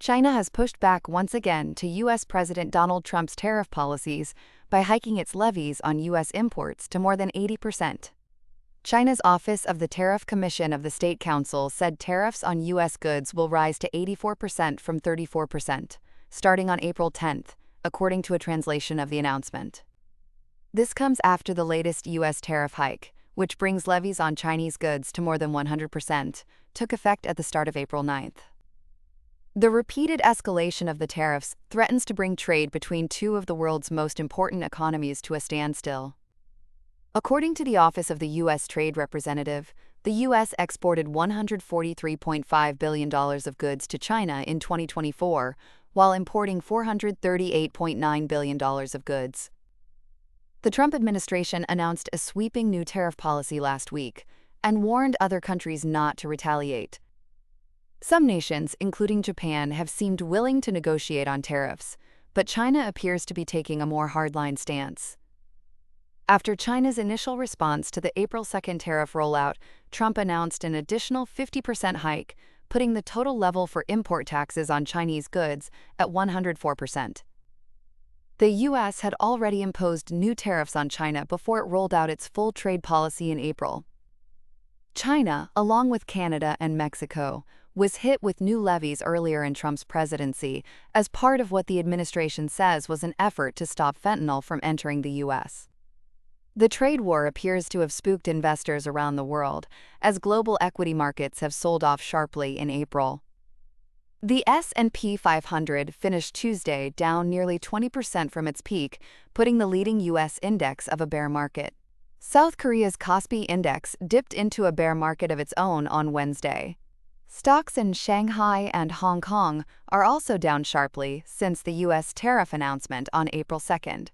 China has pushed back once again to U.S. President Donald Trump's tariff policies by hiking its levies on U.S. imports to more than 80%. China's Office of the Tariff Commission of the State Council said tariffs on U.S. goods will rise to 84% from 34%, starting on April 10th, according to a translation of the announcement. This comes after the latest U.S. tariff hike, which brings levies on Chinese goods to more than 100%, took effect at the start of April 9th. The repeated escalation of the tariffs threatens to bring trade between two of the world's most important economies to a standstill. According to the Office of the U.S. Trade Representative, the U.S. exported $143.5 billion of goods to China in 2024, while importing $438.9 billion of goods. The Trump administration announced a sweeping new tariff policy last week and warned other countries not to retaliate. Some nations, including Japan, have seemed willing to negotiate on tariffs, but China appears to be taking a more hardline stance. After China's initial response to the April 2nd tariff rollout, Trump announced an additional 50% hike, putting the total level for import taxes on Chinese goods at 104%. The U.S. had already imposed new tariffs on China before it rolled out its full trade policy in April. China, along with Canada and Mexico, was hit with new levies earlier in Trump's presidency as part of what the administration says was an effort to stop fentanyl from entering the U.S. The trade war appears to have spooked investors around the world, as global equity markets have sold off sharply in April. The S&P 500 finished Tuesday down nearly 20% from its peak, putting the leading U.S. index of a bear market. South Korea's Kospi index dipped into a bear market of its own on Wednesday. Stocks in Shanghai and Hong Kong are also down sharply since the U.S. tariff announcement on April 2nd.